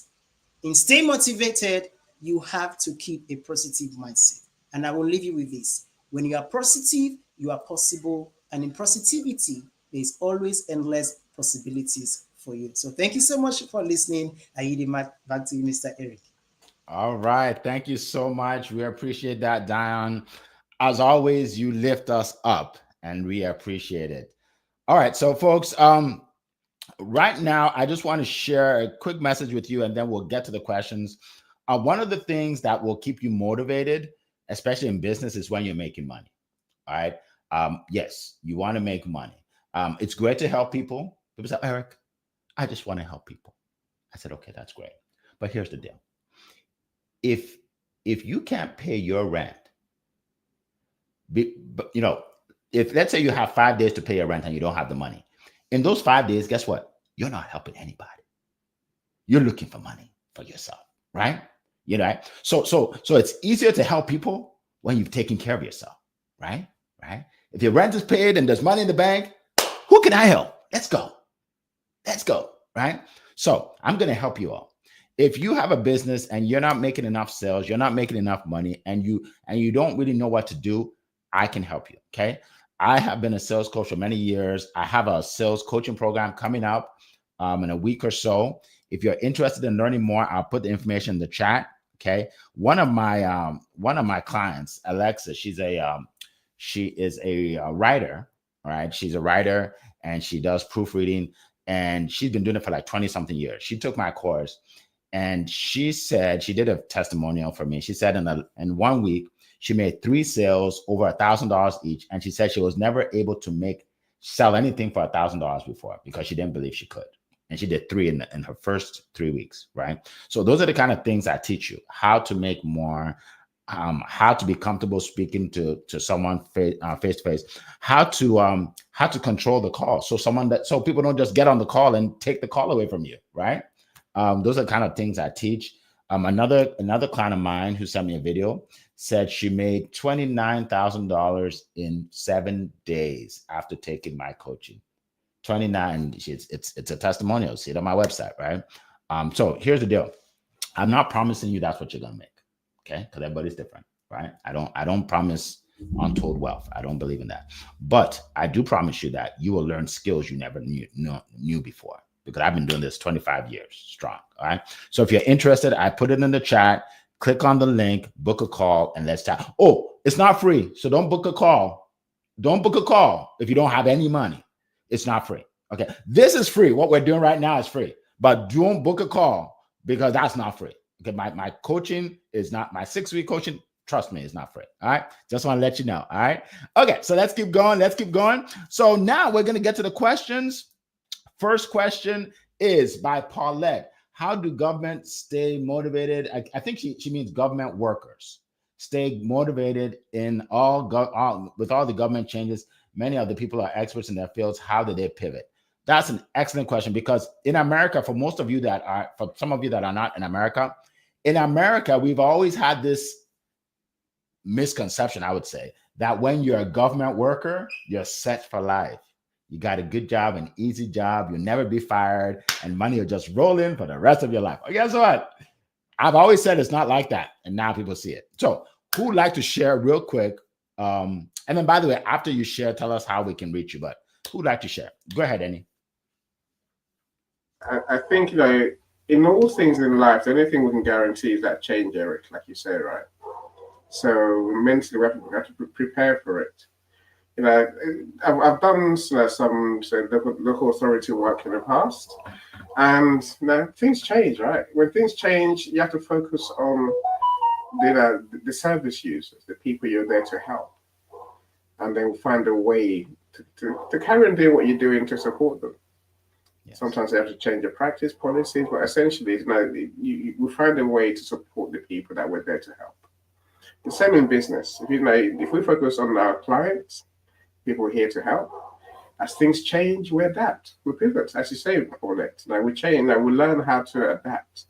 in staying motivated, you have to keep a positive mindset. And I will leave you with this. When you are positive, you are possible. And in positivity, there's always endless possibilities for you. So thank you so much for listening. I yield the mic back to you, Mr. Eric. All right. Thank you so much. We appreciate that, Dion. As always, you lift us up and we appreciate it. All right. So, folks, right now, I just want to share a quick message with you and then we'll get to the questions. One of the things that will keep you motivated, especially in business, is when you're making money. All right. Yes, you want to make money. It's great to help people. People say, Eric, I just want to help people. I said, okay, that's great. But here's the deal. If you can't pay your rent, but if let's say you have 5 days to pay your rent and you don't have the money, in those 5 days, guess what? You're not helping anybody. You're looking for money for yourself, right? So it's easier to help people when you've taken care of yourself, right? Right? If your rent is paid and there's money in the bank, who can I help? Let's go, right? So I'm going to help you all. If you have a business and you're not making enough sales, you're not making enough money, and you don't really know what to do, I can help you. Okay. I have been a sales coach for many years. I have a sales coaching program coming up in a week or so. If you're interested in learning more, I'll put the information in the chat. Okay. One of my clients, Alexa, she is a writer. All right. She's a writer and she does proofreading, and she's been doing it for like 20 something years. She took my course. And she said, she did a testimonial for me. She said in 1 week, she made 3 sales over $1,000 each. And she said she was never able to sell anything for $1,000 before because she didn't believe she could. And she did 3 in her first 3 weeks, right? So those are the kind of things I teach you: how to make more, how to be comfortable speaking to someone face to face, how to control the call. So people don't just get on the call and take the call away from you, right? Those are the kind of things I teach. Another client of mine who sent me a video said she made $29,000 in 7 days after taking my coaching. 29. It's a testimonial. See it on my website, right? So here's the deal. I'm not promising you that's what you're gonna make, okay? Because everybody's different, right? I don't promise untold wealth. I don't believe in that. But I do promise you that you will learn skills you never knew before, because I've been doing this 25 years strong. All right. So if you're interested, I put it in the chat. Click on the link, book a call, and let's chat. Oh, it's not free, so don't book a call. Don't book a call if you don't have any money. It's not free. Okay, this is free. What we're doing right now is free, but don't book a call because that's not free. Okay, my coaching is not my 6-week coaching. Trust me, it's not free. All right, just want to let you know. All right, okay, so let's keep going. Let's keep going. So now we're going to get to the questions. First question is by Paulette. How do government stay motivated? I think she means government workers stay motivated in with all the government changes. Many of the people are experts in their fields. How do they pivot? That's an excellent question, because in America, for some of you that are not in America, we've always had this misconception, I would say, that when you're a government worker, you're set for life. You got a good job, an easy job, you'll never be fired, and money will just roll in for the rest of your life. But guess what? I've always said it's not like that, and now people see it. So who would like to share real quick? And then, by the way, after you share, tell us how we can reach you. But who would like to share? Go ahead, Annie. I think, in all things in life, the only thing we can guarantee is that change, Eric, like you say, right? So mentally, we have to prepare for it. I've done some local authority work in the past, and things change, right? When things change, you have to focus on the service users, the people you're there to help, and then find a way to carry on doing what you're doing to support them. Yes. Sometimes you have to change your practice policies, but essentially, we find a way to support the people that we're there to help. The same in business. If we focus on our clients, people here to help. As things change, we adapt. We pivot, as you say, Paulette. We change. We learn how to adapt.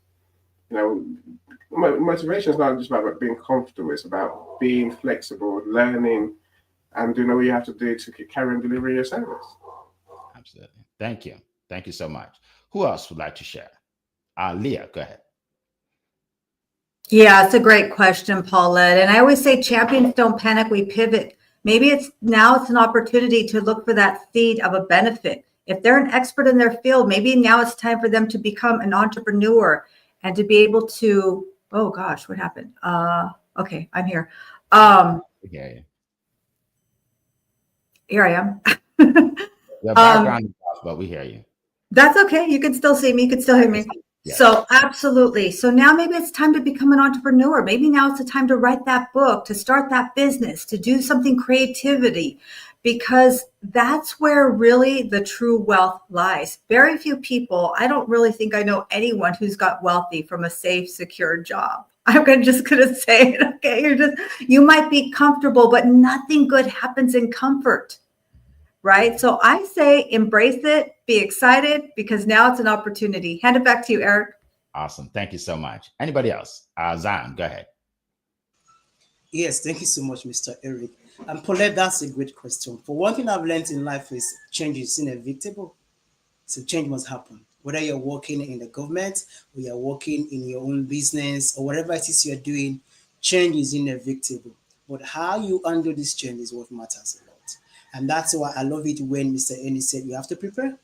Motivation is not just about being comfortable. It's about being flexible, learning, and doing what you have to do to carry and deliver your service. Absolutely. Thank you. Thank you so much. Who else would like to share? Leah, go ahead. Yeah, it's a great question, Paulette. And I always say champions don't panic, we pivot. Maybe it's an opportunity to look for that seed of a benefit. If they're an expert in their field, maybe now it's time for them to become an entrepreneur and to be able to, oh gosh, what happened? Okay, I'm here. Okay. Here I am. The background is off, but we hear you. That's okay. You can still see me. You can still hear me. Yes. So absolutely. So now maybe it's time to become an entrepreneur. Maybe now it's the time to write that book, to start that business, to do something creativity, because that's where really the true wealth lies. Very few people, I don't really think I know anyone who's got wealthy from a safe, secure job. I'm just going to say it. Okay. You might be comfortable, but nothing good happens in comfort. Right? So I say embrace it, be excited, because now it's an opportunity. Hand it back to you, Eric. Awesome. Thank you so much. Anybody else? Zion, go ahead. Yes, thank you so much, Mr. Eric. And Paulette, that's a great question. For one thing I've learned in life is change is inevitable. So change must happen. Whether you're working in the government or you're working in your own business or whatever it is you're doing, change is inevitable. But how you handle this change is what matters a lot. And that's why I love it when Mr. Ennis said you have to prepare.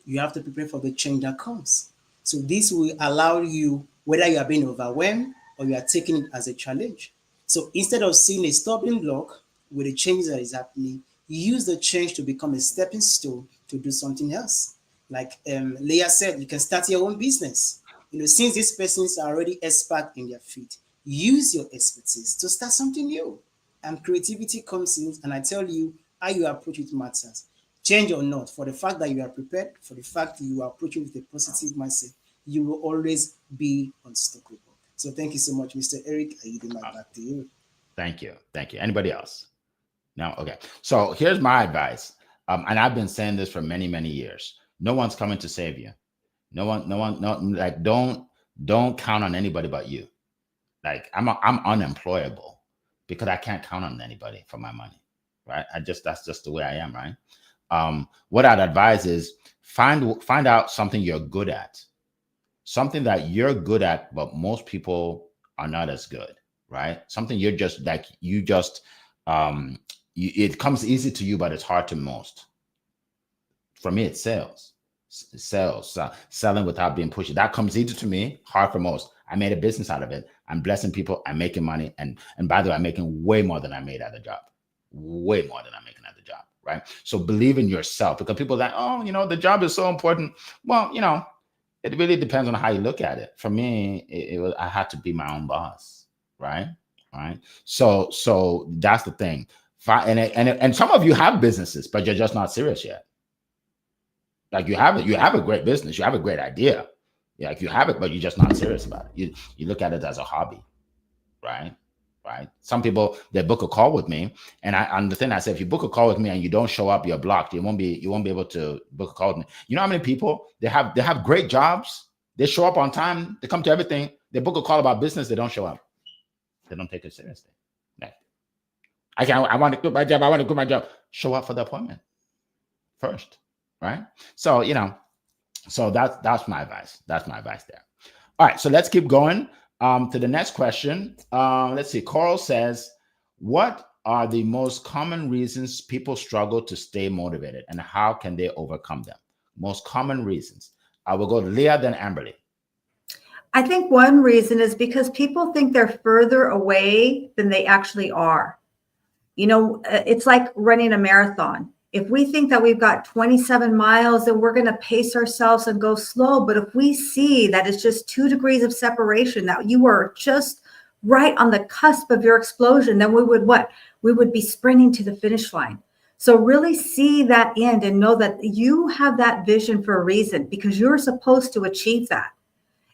You have to prepare for the change that comes. So this will allow you, whether you are being overwhelmed or you are taking it as a challenge. So instead of seeing a stumbling block with the change that is happening, use the change to become a stepping stone to do something else. Like Leah said, you can start your own business. Since these persons are already expert in their field, use your expertise to start something new. And creativity comes in, and I tell you, how you approach it matters. Change or not, for the fact that you are prepared, for the fact that you are approaching with a positive mindset, you will always be unstoppable. So thank you so much, Mr. Eric. I yield my back to you. Thank you. Thank you. Anybody else? No? Okay. So here's my advice. And I've been saying this for many, many years. No one's coming to save you. Don't count on anybody but you. Like I'm unemployable because I can't count on anybody for my money. Right. That's just the way I am. Right. What I'd advise is find out something you're good at, something that you're good at, but most people are not as good. Right. Something you're just like, it comes easy to you, but it's hard to most. For me, it's sales, selling without being pushy. That comes easy to me, hard for most. I made a business out of it, I'm blessing people. I'm making money. And by the way, I'm making way more than I made at the job. Way more than I'm making at the job. Right. So believe in yourself, because people that, oh, the job is so important. Well, it really depends on how you look at it. For me, I had to be my own boss. Right. Right. So that's the thing. And some of you have businesses, but you're just not serious yet. Like you have a great business, you have a great idea. Yeah, like you have it, but you're just not serious about it. You look at it as a hobby, right? Right. Some people, they book a call with me, and the thing I say, if you book a call with me and you don't show up, you're blocked. You won't be able to book a call with me. You know how many people they have great jobs, they show up on time, they come to everything, they book a call about business, they don't show up. They don't take it seriously. Like, I want to quit my job. I want to quit my job. Show up for the appointment first, right? So so that's my advice. That's my advice there. All right, so let's keep going to the next question. Let's see. Coral says, "What are the most common reasons people struggle to stay motivated, and how can they overcome them?" Most common reasons. I will go to Leah, then Amberly. I think one reason is because people think they're further away than they actually are. It's like running a marathon. If we think that we've got 27 miles, then we're going to pace ourselves and go slow. But if we see that it's just 2 degrees of separation, that you are just right on the cusp of your explosion, then we would what? We would be sprinting to the finish line. So really see that end and know that you have that vision for a reason, because you're supposed to achieve that.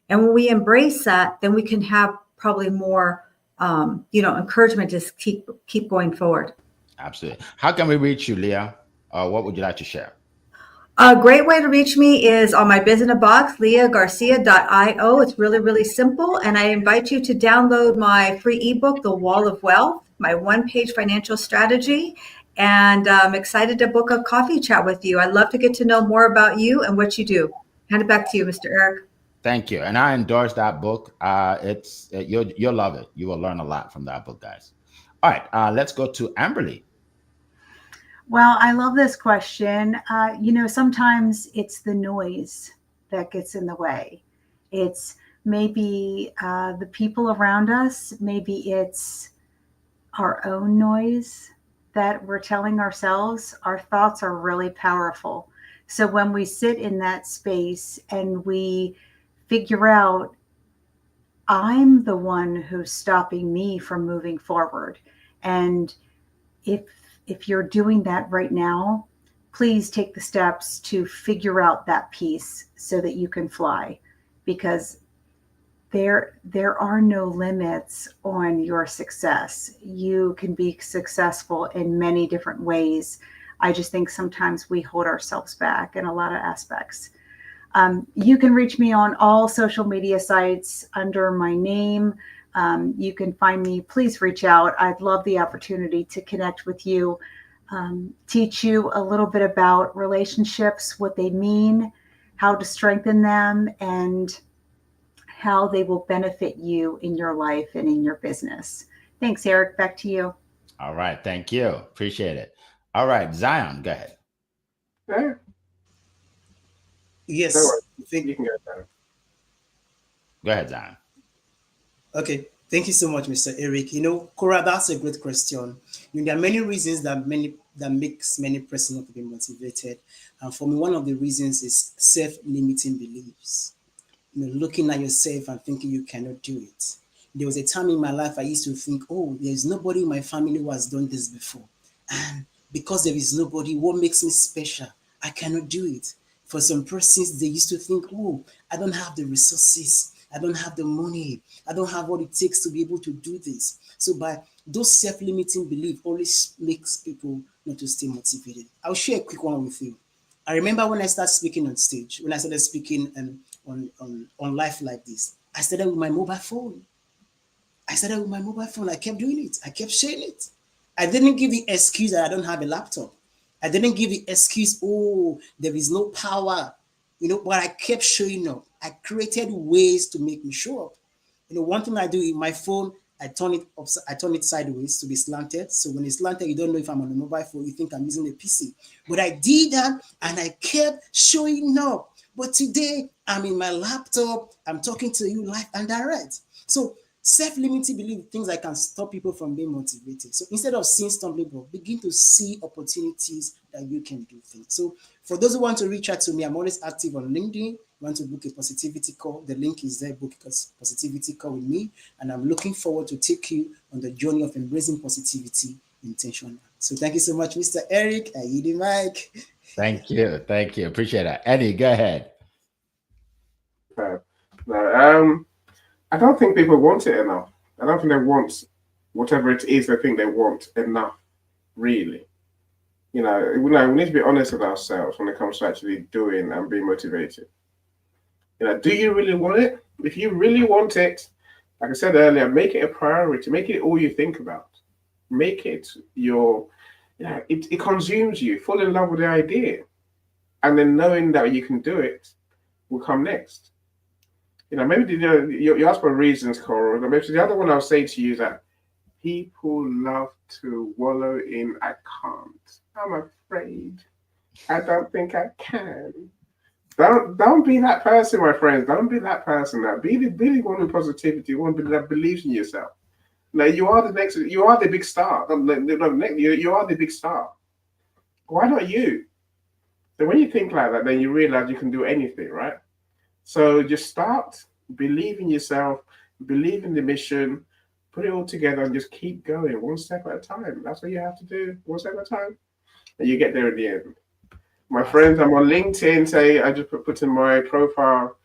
And when we embrace that, then we can have probably more, encouragement to keep going forward. Absolutely. How can we reach you, Leah? What would you like to share? A great way to reach me is on my business box, leahgarcia.io. It's really, really simple. And I invite you to download my free ebook, The Wall of Wealth, my one-page financial strategy. And I'm excited to book a coffee chat with you. I'd love to get to know more about you and what you do. Hand it back to you, Mr. Eric. Thank you. And I endorse that book. You'll love it. You will learn a lot from that book, guys. All right, let's go to Amberly. Well, I love this question. Sometimes it's the noise that gets in the way. It's maybe the people around us. Maybe it's our own noise that we're telling ourselves. Our thoughts are really powerful. So when we sit in that space and we figure out, I'm the one who's stopping me from moving forward. And if you're doing that right now, please take the steps to figure out that piece so that you can fly, because there are no limits on your success. You can be successful in many different ways. I just think sometimes we hold ourselves back in a lot of aspects. You can reach me on all social media sites under my name. You can find me. Please reach out. I'd love the opportunity to connect with you, teach you a little bit about relationships, what they mean, how to strengthen them, and how they will benefit you in your life and in your business. Thanks, Eric. Back to you. All right. Thank you. Appreciate it. All right. Zion, go ahead. Yeah. Yes. No worries. You think you can go down? Go ahead, Zion. Okay. Thank you so much, Mr. Eric. Cora, that's a great question. There are many reasons that makes many persons not to be motivated. And for me, one of the reasons is self-limiting beliefs. Looking at yourself and thinking you cannot do it. There was a time in my life I used to think, oh, there's nobody in my family who has done this before. And because there is nobody, what makes me special? I cannot do it. For some persons, they used to think, oh, I don't have the resources. I don't have the money. I don't have what it takes to be able to do this. So by those self-limiting beliefs always makes people not to stay motivated. I'll share a quick one with you. I remember when I started speaking on stage, when I started speaking on life like this, I started with my mobile phone. I kept doing it. I kept sharing it. I didn't give the excuse that I don't have a laptop. I didn't give the excuse, oh, there is no power. But I kept showing up. I created ways to make me show up. One thing I do in my phone, I turn it sideways to be slanted. So when it's slanted, you don't know if I'm on a mobile phone, you think I'm using a PC. But I did that and I kept showing up. But today I'm in my laptop, I'm talking to you live and direct. So Self-limiting belief, things that can stop people from being motivated. So instead of seeing stumbling block, begin to see opportunities that you can do things. So for those who want to reach out to me, I'm always active on LinkedIn. Want to book a positivity call? The link is there. Book a positivity call with me, and I'm looking forward to take you on the journey of embracing positivity intentional. So thank you so much, Mr. Eric. I yield the mic. Thank you. Thank you. Appreciate that. Eddie, go ahead. No, I don't think people want it enough. I don't think they want whatever it is they think they want enough, really. We need to be honest with ourselves when it comes to actually doing and being motivated. Do you really want it? If you really want it, like I said earlier, make it a priority. Make it all you think about. Make it your, it consumes you. Fall in love with the idea. And then knowing that you can do it will come next. Maybe you ask for reasons, Coral. Maybe the other one I'll say to you is that people love to wallow in I can't. I'm afraid. I don't think I can. Don't be that person, my friends. Don't be that person. Now, be the one with positivity, one that believes in yourself. Now, you are the next. You are the big star. You are the big star. Why not you? So when you think like that, then you realize you can do anything, right? So just start, believe in yourself, believe in the mission, put it all together, and just keep going one step at a time. That's what you have to do, one step at a time, and you get there at the end. My friends, I'm on LinkedIn. I just put in my profile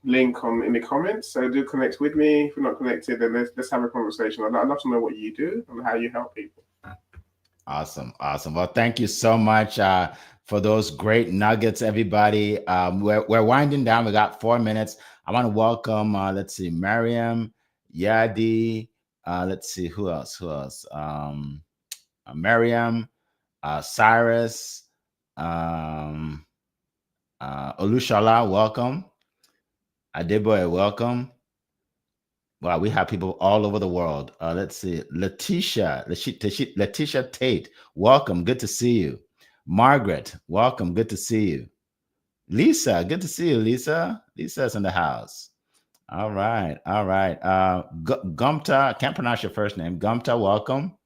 link in the comments. So do connect with me. If you're not connected, then let's have a conversation. I'd love to know what you do and how you help people. Awesome. Awesome. Well, thank you so much for those great nuggets, everybody. We're winding down. We got 4 minutes. I want to welcome, let's see, Mariam, Yadi. Let's see, who else? Mariam, Cyrus, Olushala, welcome. Adeboye, welcome. Wow, we have people all over the world. Let's see. Letitia Tate, welcome. Good to see you. Margaret, welcome. Good to see you. Lisa, good to see you, Lisa. Lisa's in the house. All right. All right. Gumta, I can't pronounce your first name. Gumta, welcome.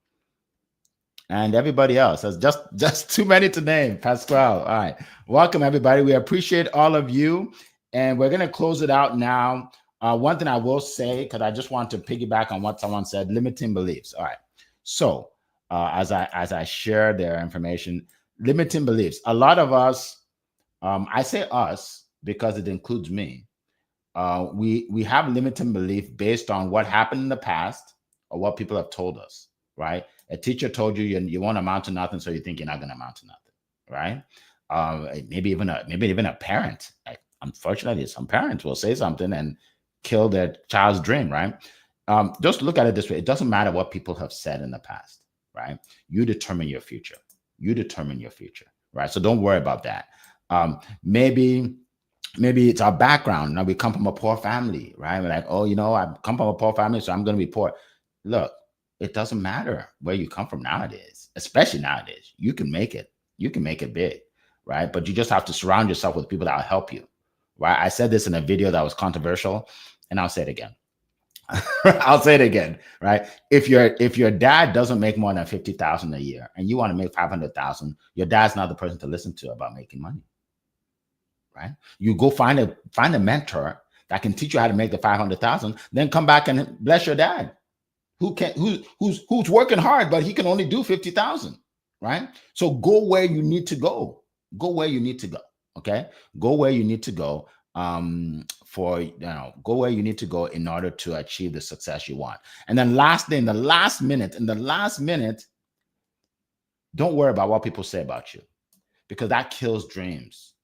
And everybody else. That's just too many to name. Pasquale. All right. Welcome, everybody. We appreciate all of you. And we're going to close it out now. One thing I will say, because I just want to piggyback on what someone said, limiting beliefs. All right. So as I share their information, limiting beliefs. A lot of us, I say us because it includes me. We have limiting belief based on what happened in the past or what people have told us, right? A teacher told you you won't amount to nothing, so you think you're not going to amount to nothing, right? Maybe even a parent. Unfortunately, some parents will say something and kill their child's dream, right? Just look at it this way. It doesn't matter what people have said in the past, right? You determine your future. You determine your future, right? So don't worry about that. Maybe it's our background. Now we come from a poor family, right? We're like, oh, I come from a poor family, so I'm going to be poor. Look, it doesn't matter where you come from nowadays, especially nowadays. You can make it. You can make it big, right? But you just have to surround yourself with people that will help you, right? I said this in a video that was controversial, and I'll say it again. I'll say it again, right? If your dad doesn't make more than 50,000 a year and you want to make 500,000, your dad's not the person to listen to about making money, right? You go find a mentor that can teach you how to make the 500,000, then come back and bless your dad who's working hard, but he can only do 50,000, right? So go where you need to go. Go where you need to go. Okay. Go where you need to go. Go where you need to go in order to achieve the success you want. And then lastly, in the last minute, don't worry about what people say about you, because that kills dreams.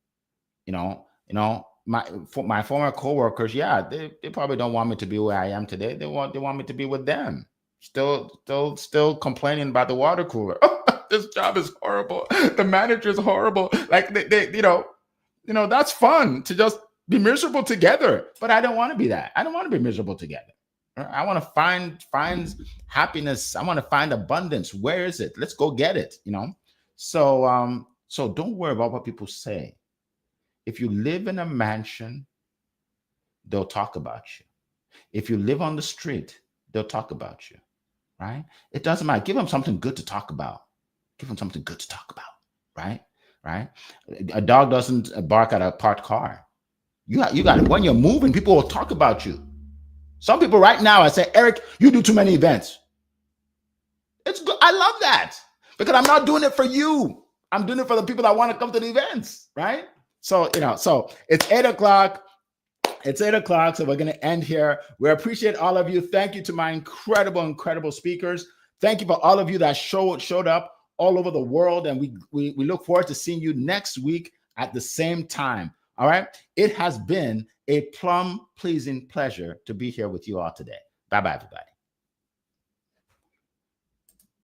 My former coworkers, yeah, they probably don't want me to be where I am today. They want me to be with them. Still complaining about the water cooler. Oh, this job is horrible. The manager is horrible. Like that's fun to just be miserable together. But I don't want to be that. I don't want to be miserable together. I want to find happiness. I want to find abundance. Where is it? Let's go get it. So don't worry about what people say. If you live in a mansion, they'll talk about you. If you live on the street, they'll talk about you, right? It doesn't matter. Give them something good to talk about. Give them something good to talk about, right? Right? A dog doesn't bark at a parked car. You got it. When you're moving, people will talk about you. Some people right now I say, Eric, you do too many events. It's good. I love that because I'm not doing it for you. I'm doing it for the people that want to come to the events, right? So, so it's 8 o'clock. It's 8 o'clock, so we're going to end here. We appreciate all of you. Thank you to my incredible speakers. Thank you for all of you that showed up all over the world, and we look forward to seeing you next week at the same time. All right? It has been a plum-pleasing pleasure to be here with you all today. Bye-bye, everybody.